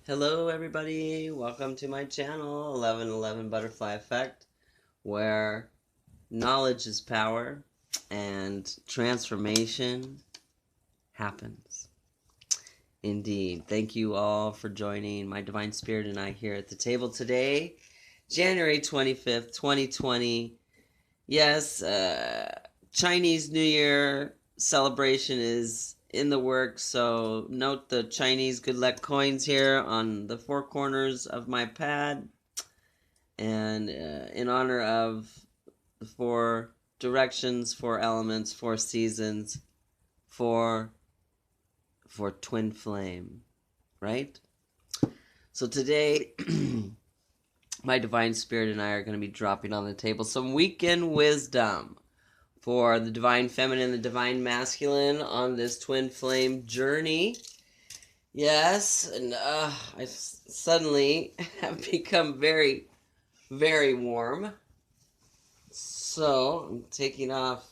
Hello everybody, welcome to my channel, 1111 Butterfly Effect, where knowledge is power and transformation happens. Indeed. Thank you all for joining my Divine Spirit and I here at the table today, January 25th, 2020. Yes, Chinese New Year celebration is in the works, so note the Chinese good luck coins here on the four corners of my pad, and in honor of the four directions, four elements, four seasons, four for twin flame, right? So today my Divine Spirit and I are going to be dropping on the table some weekend wisdom for the Divine Feminine and the Divine Masculine on this twin flame journey. Yes, and I suddenly have become very, very warm. So I'm taking off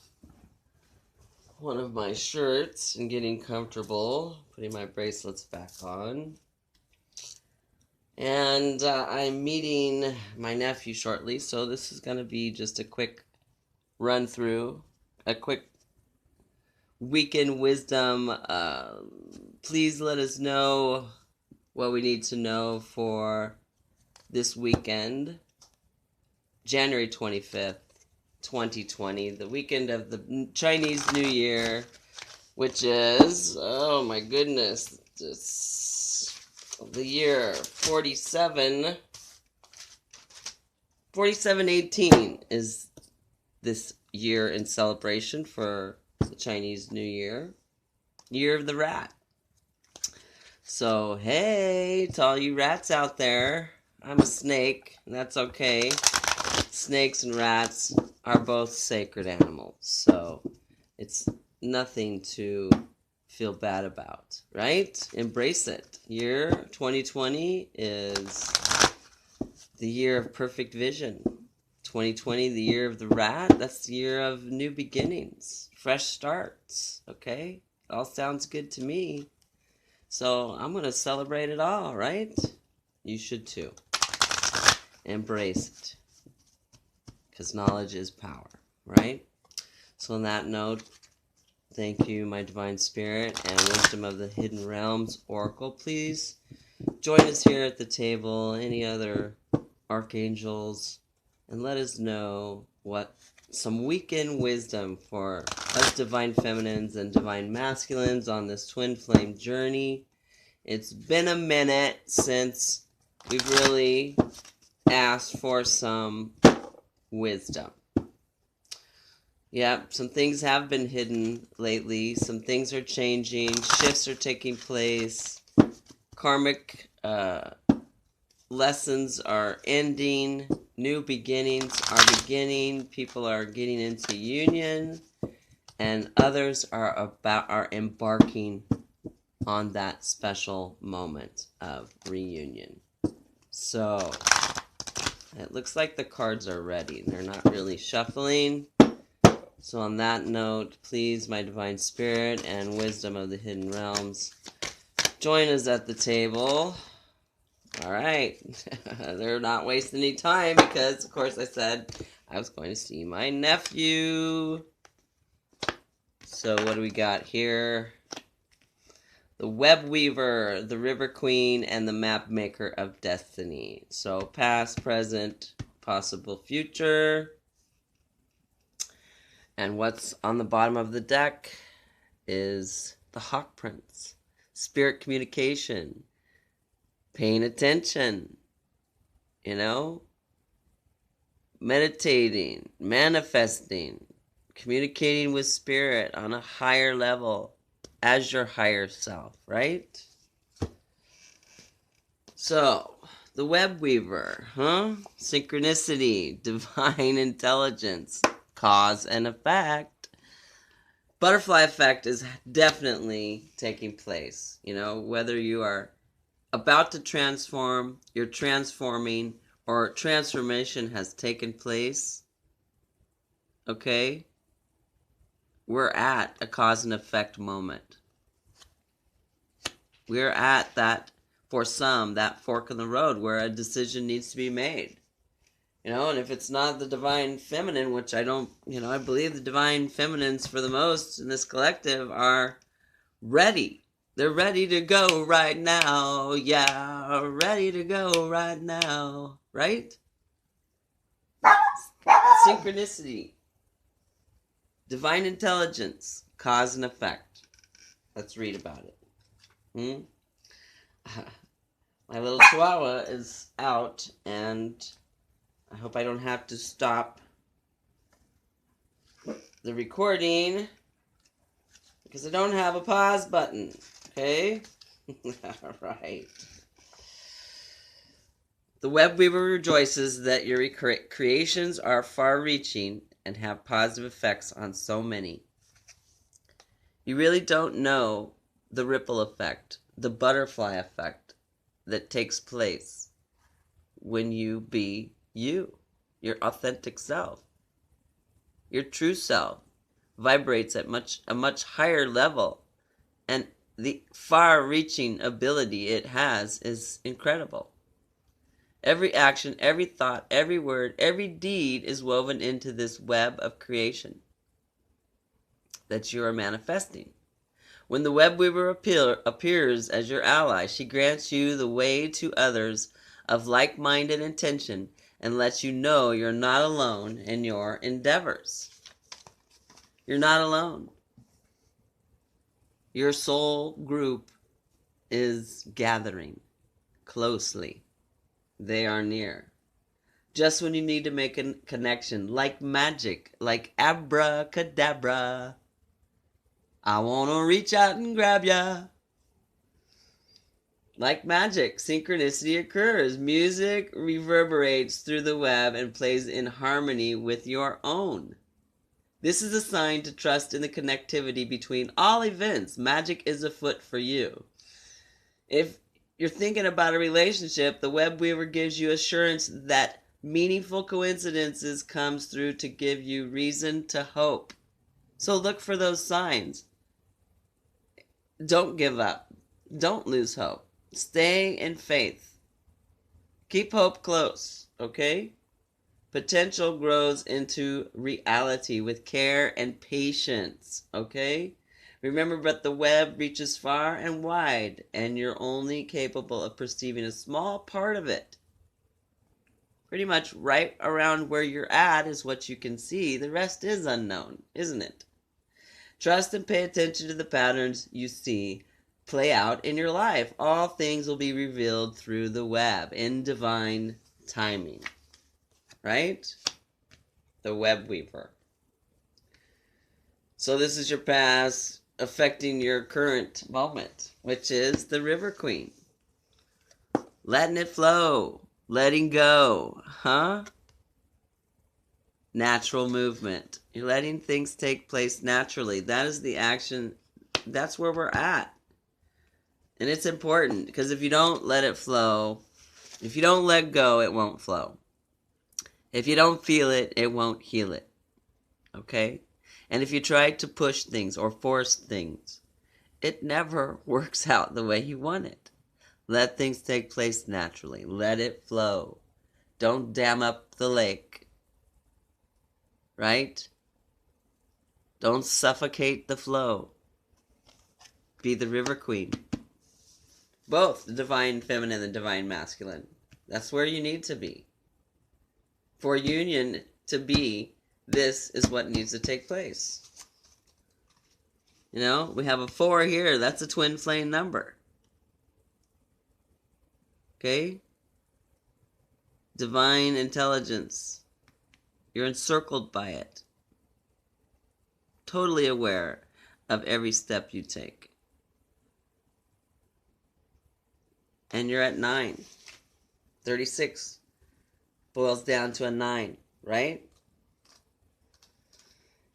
one of my shirts and getting comfortable, putting my bracelets back on. And I'm meeting my nephew shortly, so this is going to be just a quick run through, a quick weekend wisdom. Please let us know what we need to know for this weekend, January 25th, 2020, the weekend of the Chinese New Year, which is, oh my goodness, the year 4718 is this year in celebration for the Chinese New Year, Year of the Rat. So, hey, to all you rats out there, I'm a snake, and that's okay. Snakes and rats are both sacred animals, so it's nothing to feel bad about, right? Embrace it. Year 2020 is the year of perfect vision. 2020, the year of the rat, that's the year of new beginnings, fresh starts, okay? It all sounds good to me. So I'm going to celebrate it all, right? You should too. Embrace it. Because knowledge is power, right? So on that note, thank you, my Divine Spirit and Wisdom of the Hidden Realms Oracle. Please join us here at the table, any other archangels, and let us know what some weekend wisdom for us Divine Feminines and Divine Masculines on this twin flame journey. It's been a minute since we've really asked for some wisdom. Yep, some things have been hidden lately. Some things are changing. Shifts are taking place. Karmic lessons are ending. New beginnings are beginning. People are getting into union, and others are embarking on that special moment of reunion. So it looks like the cards are ready. They're not really shuffling. So on that note, please, my Divine Spirit and Wisdom of the Hidden Realms, join us at the table. All right. They're not wasting any time because, of course, I said I was going to see my nephew. So what do we got here? The Web Weaver, the River Queen, and the Map Maker of Destiny. So past, present, possible future. And what's on the bottom of the deck is the Hawk Prince. Spirit communication. Paying attention. Meditating. Manifesting. Communicating with spirit on a higher level as your higher self, right? So, the Web Weaver, Synchronicity, divine intelligence, cause and effect. Butterfly effect is definitely taking place. Whether you are about to transform, you're transforming, or transformation has taken place, okay? We're at a cause and effect moment. We're at that for some, that fork in the road where a decision needs to be made. And if it's not the divine feminine, which I don't, I believe the divine feminines for the most in this collective are ready. They're ready to go right now. Yeah, ready to go right now. Right? Synchronicity. Divine intelligence. Cause and effect. Let's read about it. My little chihuahua is out, and I hope I don't have to stop the recording because I don't have a pause button. Okay? All right. The web weaver rejoices that your creations are far-reaching and have positive effects on so many. You really don't know the ripple effect, the butterfly effect that takes place when you be you, your authentic self. Your true self vibrates at a much higher level, and the far-reaching ability it has is incredible. Every action, every thought, every word, every deed is woven into this web of creation that you are manifesting. When the web weaver appears as your ally, she grants you the way to others of like-minded intention and lets you know you're not alone in your endeavors. You're not alone. Your soul group is gathering closely. They are near. Just when you need to make a connection, like magic, like abracadabra, I want to reach out and grab ya. Like magic, synchronicity occurs. Music reverberates through the web and plays in harmony with your own. This is a sign to trust in the connectivity between all events. Magic is afoot for you. If you're thinking about a relationship, the web weaver gives you assurance that meaningful coincidences comes through to give you reason to hope. So look for those signs. Don't give up. Don't lose hope. Stay in faith. Keep hope close, okay? Potential grows into reality with care and patience, okay? Remember, but the web reaches far and wide, and you're only capable of perceiving a small part of it. Pretty much right around where you're at is what you can see. The rest is unknown, isn't it? Trust and pay attention to the patterns you see play out in your life. All things will be revealed through the web in divine timing. Right? The web weaver. So this is your past affecting your current moment, which is the River Queen. Letting it flow. Letting go. Huh? Natural movement. You're letting things take place naturally. That is the action. That's where we're at. And it's important because if you don't let it flow, if you don't let go, it won't flow. If you don't feel it, it won't heal it. Okay? And if you try to push things or force things, it never works out the way you want it. Let things take place naturally. Let it flow. Don't dam up the lake. Right? Don't suffocate the flow. Be the river queen. Both the divine feminine and the divine masculine. That's where you need to be. For union to be, this is what needs to take place. We have a 4 here. That's a twin flame number. Okay? Divine intelligence. You're encircled by it. Totally aware of every step you take. And you're at 9. 36 boils down to a 9, right?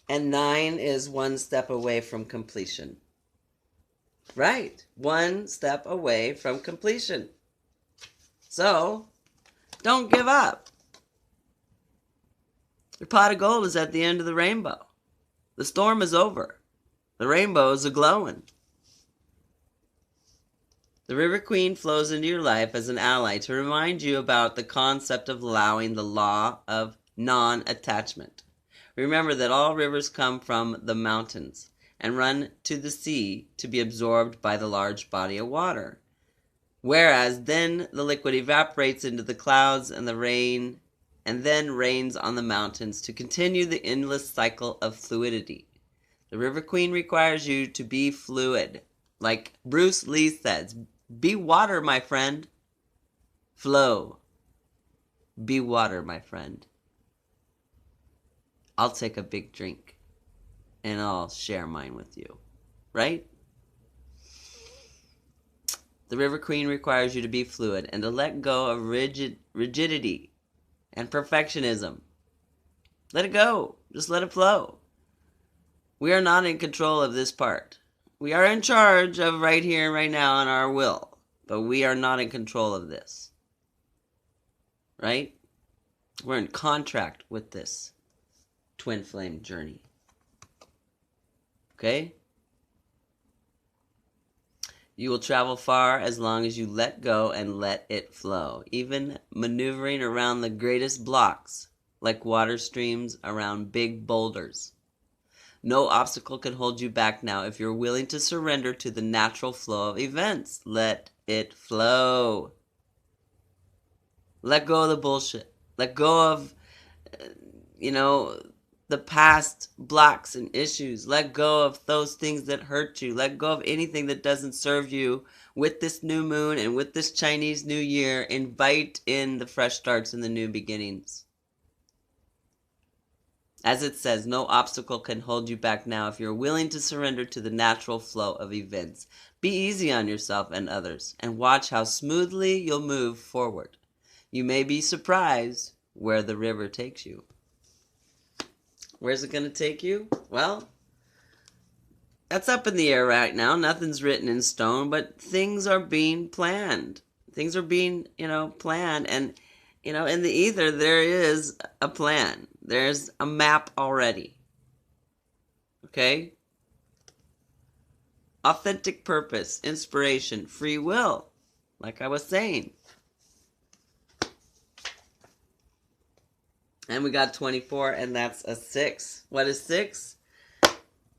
And 9 is one step away from completion. Right. One step away from completion. So, don't give up. Your pot of gold is at the end of the rainbow. The storm is over. The rainbow is a-glowing. The River Queen flows into your life as an ally to remind you about the concept of allowing the law of non-attachment. Remember that all rivers come from the mountains and run to the sea to be absorbed by the large body of water. Whereas then the liquid evaporates into the clouds and the rain, and then rains on the mountains to continue the endless cycle of fluidity. The River Queen requires you to be fluid. Like Bruce Lee says, be water, my friend. Flow. Be water, my friend. I'll take a big drink and I'll share mine with you. Right? The River Queen requires you to be fluid and to let go of rigidity and perfectionism. Let it go. Just let it flow. We are not in control of this part. We are in charge of right here and right now in our will, but we are not in control of this. Right? We're in contract with this twin flame journey. Okay? You will travel far as long as you let go and let it flow, even maneuvering around the greatest blocks, like water streams around big boulders. No obstacle can hold you back now if you're willing to surrender to the natural flow of events. Let it flow. Let go of the bullshit. Let go of, the past blocks and issues. Let go of those things that hurt you. Let go of anything that doesn't serve you. With this new moon and with this Chinese New Year, invite in the fresh starts and the new beginnings. As it says, no obstacle can hold you back now if you're willing to surrender to the natural flow of events. Be easy on yourself and others, and watch how smoothly you'll move forward. You may be surprised where the river takes you. Where's it going to take you? Well, that's up in the air right now. Nothing's written in stone, but things are being planned. Things are being, planned. And, in the ether, there is a plan. There's a map already. Okay? Authentic purpose, inspiration, free will. Like I was saying. And we got 24, and that's a 6. What is 6?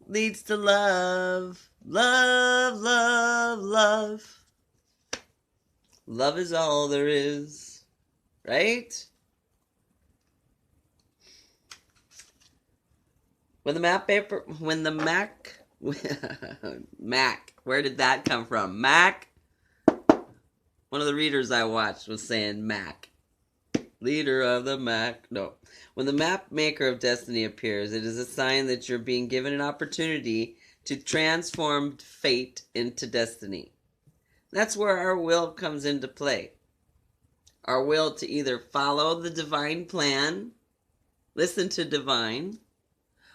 Leads to love. Love, love, love. Love is all there is. Right? When the Mac, where did that come from? Mac? One of the readers I watched was saying Mac. Leader of the Mac. No. When the map maker of destiny appears, it is a sign that you're being given an opportunity to transform fate into destiny. That's where our will comes into play. Our will to either follow the divine plan, listen to divine,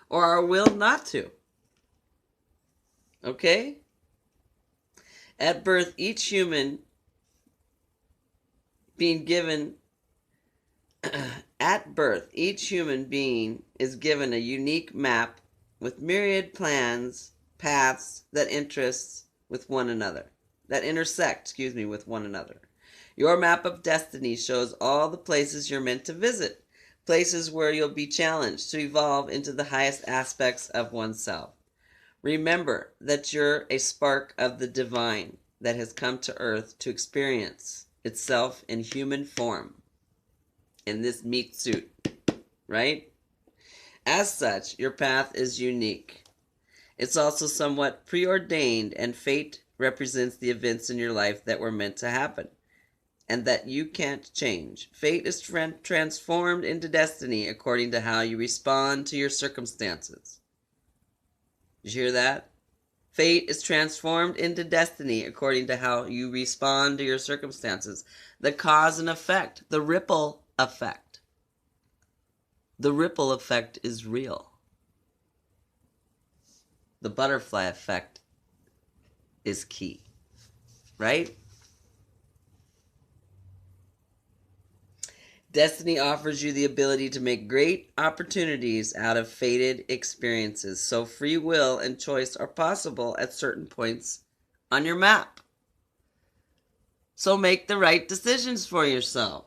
or our will not to. Okay? At birth, each human being given At birth, each human being is given a unique map with myriad plans, paths that intersect with one another. Your map of destiny shows all the places you're meant to visit, places where you'll be challenged to evolve into the highest aspects of oneself. Remember that you're a spark of the divine that has come to earth to experience itself in human form. In this meat suit, right? As such, your path is unique. It's also somewhat preordained, and fate represents the events in your life that were meant to happen and that you can't change. Fate is transformed into destiny according to how you respond to your circumstances. Did you hear that? Fate is transformed into destiny according to how you respond to your circumstances. The cause and effect, the ripple effect. The ripple effect is real. The butterfly effect is key, right? Destiny offers you the ability to make great opportunities out of fated experiences, so free will and choice are possible at certain points on your map. So make the right decisions for yourself.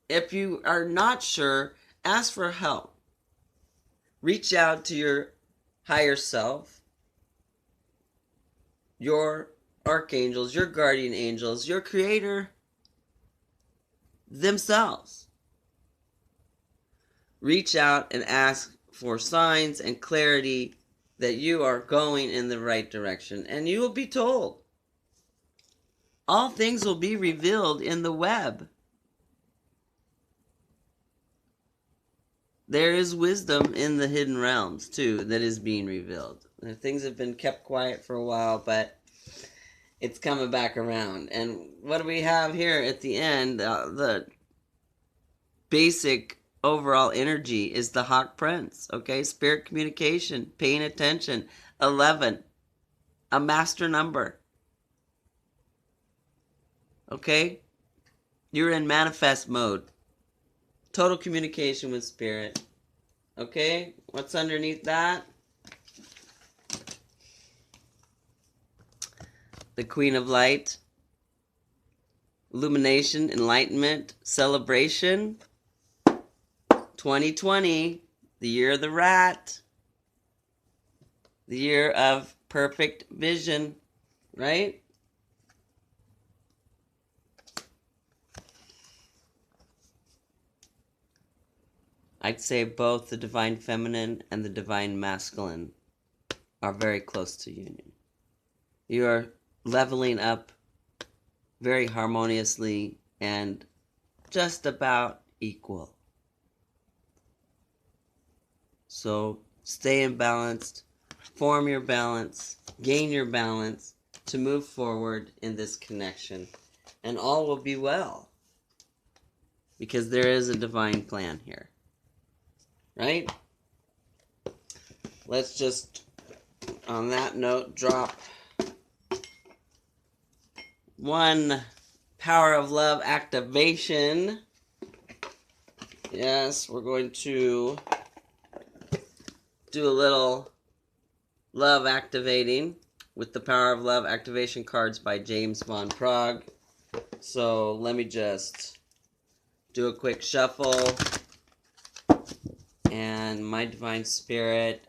If you are not sure, ask for help. Reach out to your higher self, your archangels, your guardian angels, your creator themselves. Reach out and ask for signs and clarity that you are going in the right direction, and you will be told. All things will be revealed in the web. There is wisdom in the hidden realms, too, that is being revealed. Things have been kept quiet for a while, but it's coming back around. And what do we have here at the end? The basic overall energy is the Hawk Prince, okay? Spirit communication, paying attention. 11, a master number. Okay? You're in manifest mode. Total communication with spirit. Okay? What's underneath that? The Queen of Light. Illumination, enlightenment, celebration. 2020, the year of the rat. The year of perfect vision, right? I'd say both the divine feminine and the divine masculine are very close to union. You are leveling up very harmoniously and just about equal. So stay in balance, form your balance, gain your balance to move forward in this connection, and all will be well, because there is a divine plan here. Right? Let's just, on that note, drop one power of love activation. Yes, we're going to do a little love activating with the power of love activation cards by James von Praaghs. So let me just do a quick shuffle. And my divine spirit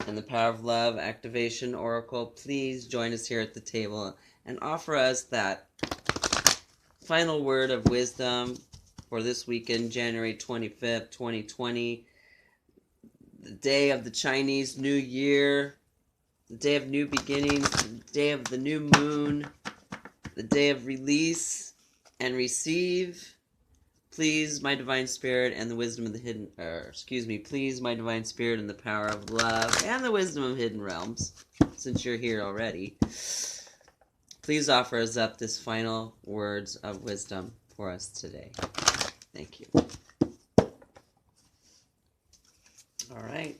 and the power of love activation oracle, please join us here at the table and offer us that final word of wisdom for this weekend, January 25th, 2020, the day of the Chinese New Year, the day of new beginnings, the day of the new moon, the day of release and receive. Please, my divine spirit and the wisdom of the hidden, please, my divine spirit and the power of love and the wisdom of hidden realms, since you're here already, please offer us up this final words of wisdom for us today. Thank you. All right.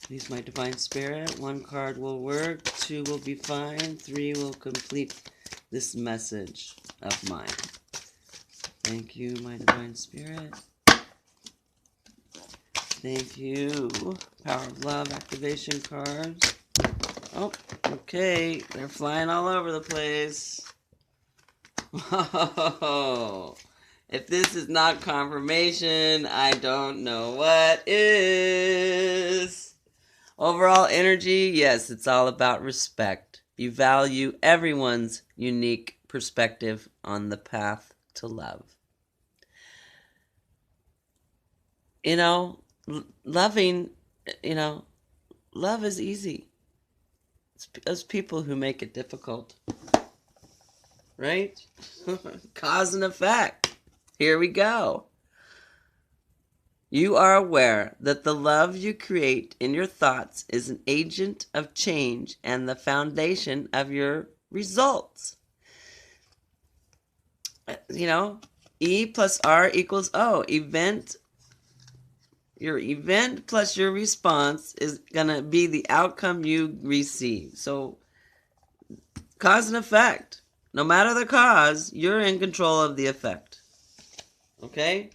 Please, my divine spirit, 1 card will work, 2 will be fine, 3 will complete this message of mine. Thank you, my divine spirit. Thank you. Power of love activation cards. Oh, okay. They're flying all over the place. Whoa. If this is not confirmation, I don't know what is. Overall energy, yes, it's all about respect. You value everyone's unique perspective on the path to love. You know, loving, love is easy. It's those people who make it difficult. Right? Cause and effect. Here we go. You are aware that the love you create in your thoughts is an agent of change and the foundation of your results. E plus R equals O. Your event plus your response is going to be the outcome you receive. So, cause and effect. No matter the cause, you're in control of the effect. Okay?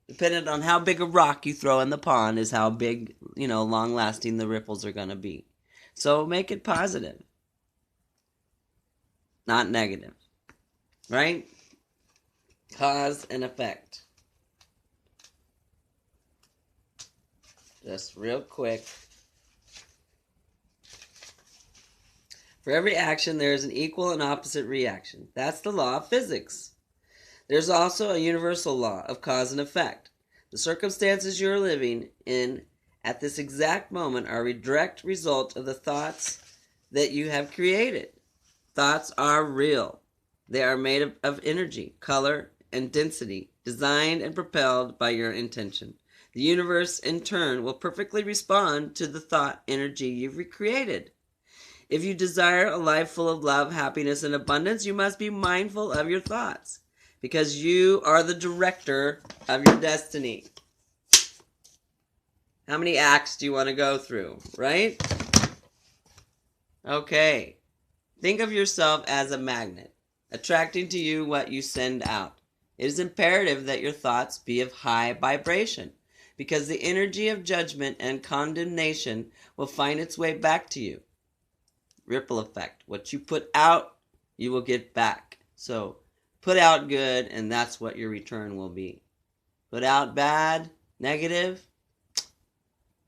Depending on how big a rock you throw in the pond is how big, long-lasting the ripples are going to be. So make it positive, not negative, right? Cause and effect. Just real quick. For every action, there is an equal and opposite reaction. That's the law of physics. There's also a universal law of cause and effect. The circumstances you're living in at this exact moment are a direct result of the thoughts that you have created. Thoughts are real. They are made of energy, color, and density, designed and propelled by your intention. The universe, in turn, will perfectly respond to the thought energy you've recreated. If you desire a life full of love, happiness, and abundance, you must be mindful of your thoughts, because you are the director of your destiny. How many acts do you want to go through, right? Okay. Think of yourself as a magnet, attracting to you what you send out. It is imperative that your thoughts be of high vibration, because the energy of judgment and condemnation will find its way back to you. Ripple effect. What you put out, you will get back. So put out good, and that's what your return will be. Put out bad, negative,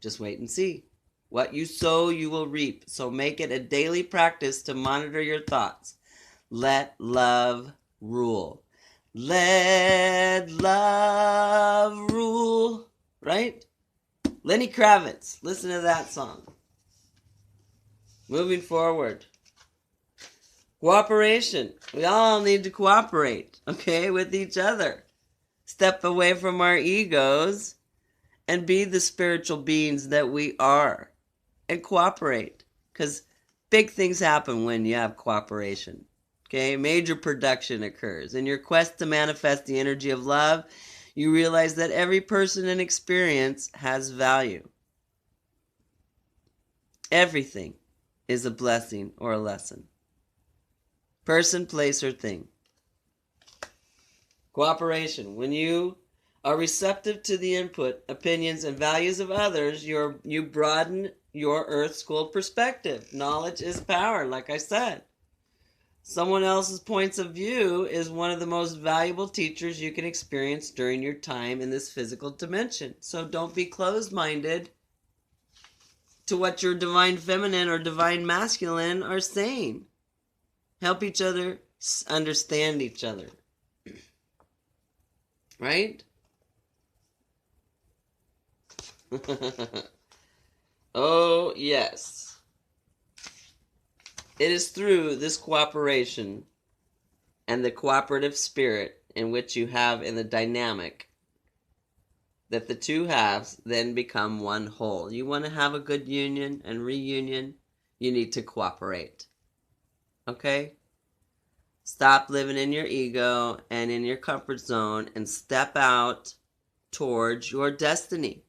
just wait and see. What you sow, you will reap. So make it a daily practice to monitor your thoughts. Let love rule. Let love rule. Right? Lenny Kravitz. Listen to that song. Moving forward. Cooperation. We all need to cooperate, okay, with each other. Step away from our egos and be the spiritual beings that we are. And cooperate. Because big things happen when you have cooperation. Okay, major production occurs. In your quest to manifest the energy of love, you realize that every person and experience has value. Everything is a blessing or a lesson. Person, place, or thing. Cooperation. When you are receptive to the input, opinions, and values of others, you broaden your Earth School perspective. Knowledge is power, like I said. Someone else's points of view is one of the most valuable teachers you can experience during your time in this physical dimension. So don't be closed-minded to what your divine feminine or divine masculine are saying. Help each other understand each other. Right? Oh, yes. It is through this cooperation and the cooperative spirit in which you have in the dynamic that the two halves then become one whole. You want to have a good union and reunion, you need to cooperate. Okay? Stop living in your ego and in your comfort zone and step out towards your destiny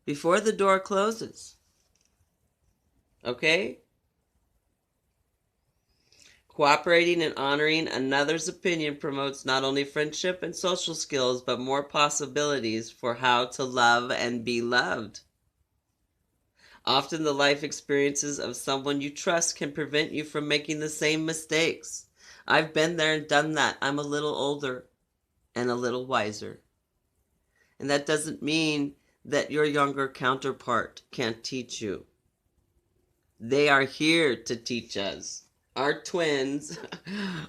before the door closes. Okay? Cooperating and honoring another's opinion promotes not only friendship and social skills, but more possibilities for how to love and be loved. Often the life experiences of someone you trust can prevent you from making the same mistakes. I've been there and done that. I'm a little older and a little wiser. And that doesn't mean that your younger counterpart can't teach you. They are here to teach us. Our twins,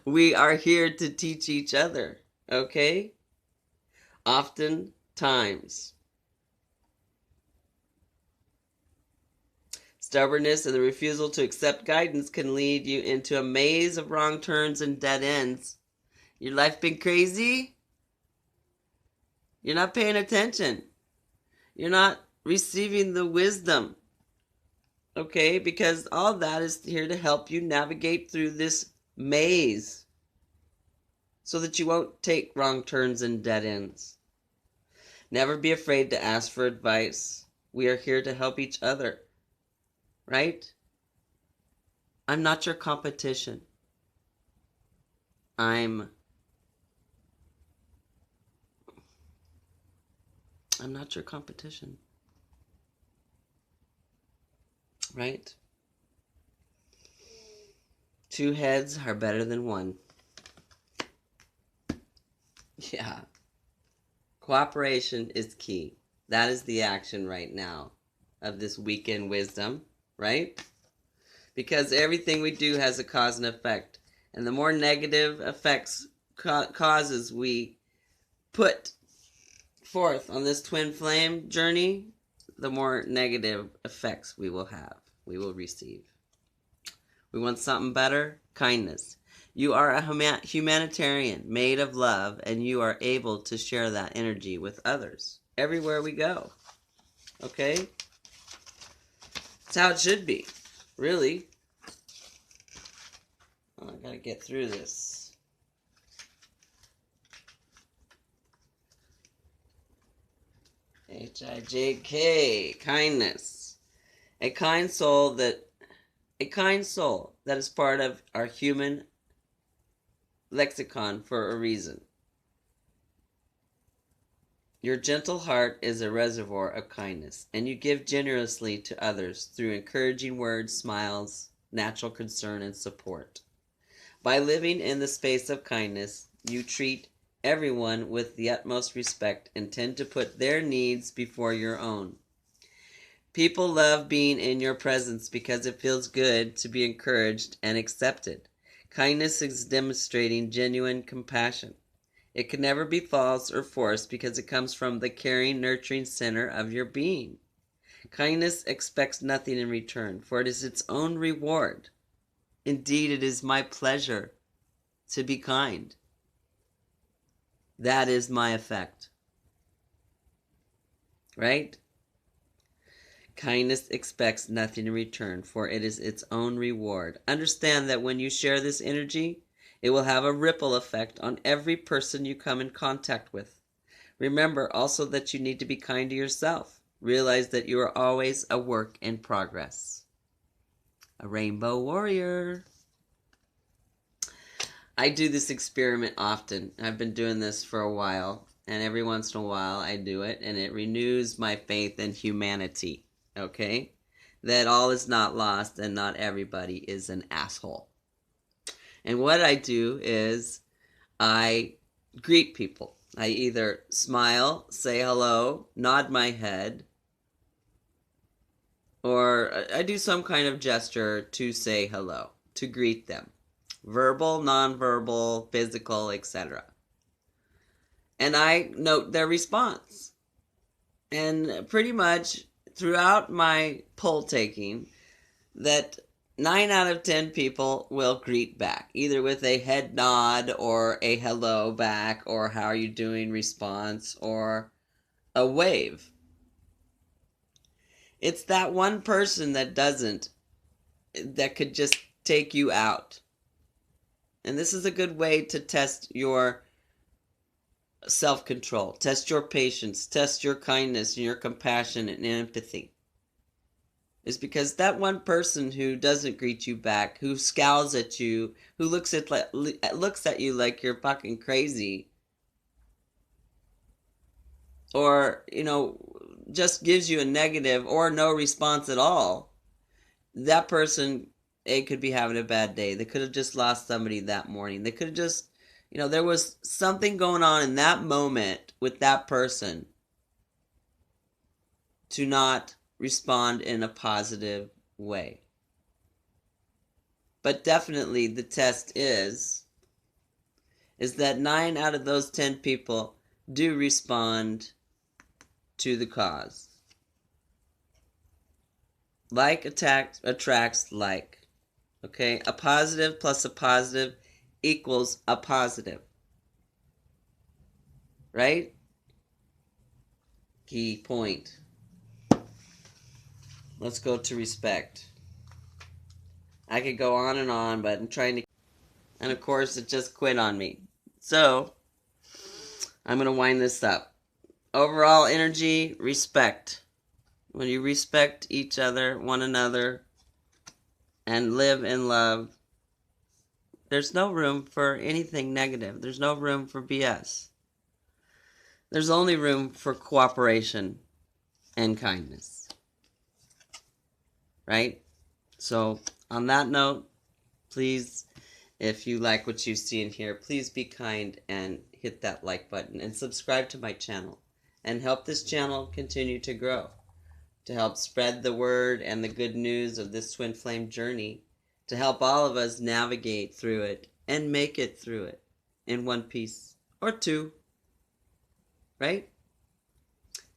we are here to teach each other, okay? Oftentimes, stubbornness and the refusal to accept guidance can lead you into a maze of wrong turns and dead ends. Your life been crazy? You're not paying attention. You're not receiving the wisdom. Okay, because all that is here to help you navigate through this maze so that you won't take wrong turns and dead ends. Never be afraid to ask for advice. We are here to help each other, right? I'm not your competition. I'm not your competition. right? Two heads are better than one. Yeah. Cooperation is key. That is the action right now of this weekend wisdom, right? Because everything we do has a cause and effect. And the more negative effects, causes we put forth on this twin flame journey, the more negative effects we will have, we will receive. We want something better? Kindness. You are a humanitarian made of love, and you are able to share that energy with others everywhere we go. Okay? That's how it should be. Really. Oh, I gotta get through this. H-I-J-K. Kindness. A kind soul that is part of our human lexicon for a reason. Your gentle heart is a reservoir of kindness, and you give generously to others through encouraging words, smiles, natural concern, and support. By living in the space of kindness, you treat everyone with the utmost respect and tend to put their needs before your own. People love being in your presence because it feels good to be encouraged and accepted. Kindness is demonstrating genuine compassion. It can never be false or forced because it comes from the caring, nurturing center of your being. Kindness expects nothing in return, for it is its own reward. Indeed, it is my pleasure to be kind. That is my effect. Right? Kindness expects nothing in return, for it is its own reward. Understand that when you share this energy, it will have a ripple effect on every person you come in contact with. Remember also that you need to be kind to yourself. Realize that you are always a work in progress. A rainbow warrior. I do this experiment often. I've been doing this for a while, and every once in a while I do it, and it renews my faith in humanity. Okay? That all is not lost and not everybody is an asshole. And what I do is I greet people. I either smile, say hello, nod my head, or I do some kind of gesture to say hello, to greet them. Verbal, nonverbal, physical, etc. And I note their response. And pretty much throughout my poll taking, that 9 out of 10 people will greet back, either with a head nod or a hello back or how are you doing response or a wave. It's that one person that doesn't, that could just take you out. And this is a good way to test your self-control, test your patience, test your kindness and your compassion and empathy. Is because that one person who doesn't greet you back, who scowls at you, who looks at you like you're fucking crazy, or, just gives you a negative or no response at all, that person, they could be having a bad day. They could have just lost somebody that morning. They could have just, there was something going on in that moment with that person to not respond in a positive way. But definitely the test is that 9 out of those 10 people do respond to the cause. Like attracts like. Okay? A positive plus a positive equals a positive. Right? Key point. Let's go to respect. I could go on, but I'm trying to... And of course, it just quit on me. So, I'm going to wind this up. Overall energy, respect. When you respect each other, one another, and live in love, there's no room for anything negative. There's no room for BS. There's only room for cooperation and kindness. Right? So, on that note, please, if you like what you see in here, please be kind and hit that like button and subscribe to my channel and help this channel continue to grow, to help spread the word and the good news of this twin flame journey, to help all of us navigate through it and make it through it in one piece or two, right?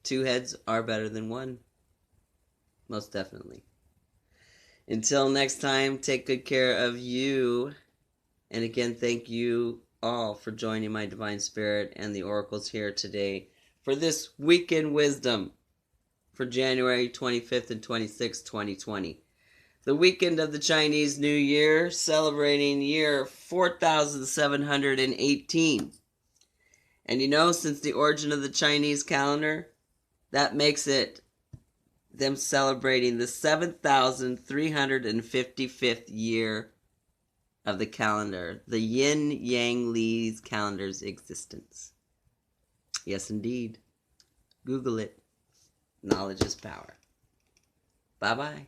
Two heads are better than one, most definitely. Until next time, take good care of you. And again, thank you all for joining my Divine Spirit and the oracles here today for this weekend wisdom for January 25th and 26th, 2020. The weekend of the Chinese New Year, celebrating year 4718. And you know, since the origin of the Chinese calendar, that makes it them celebrating the 7,355th year of the calendar, the Yin Yang Li's calendar's existence. Yes, indeed. Google it. Knowledge is power. Bye-bye.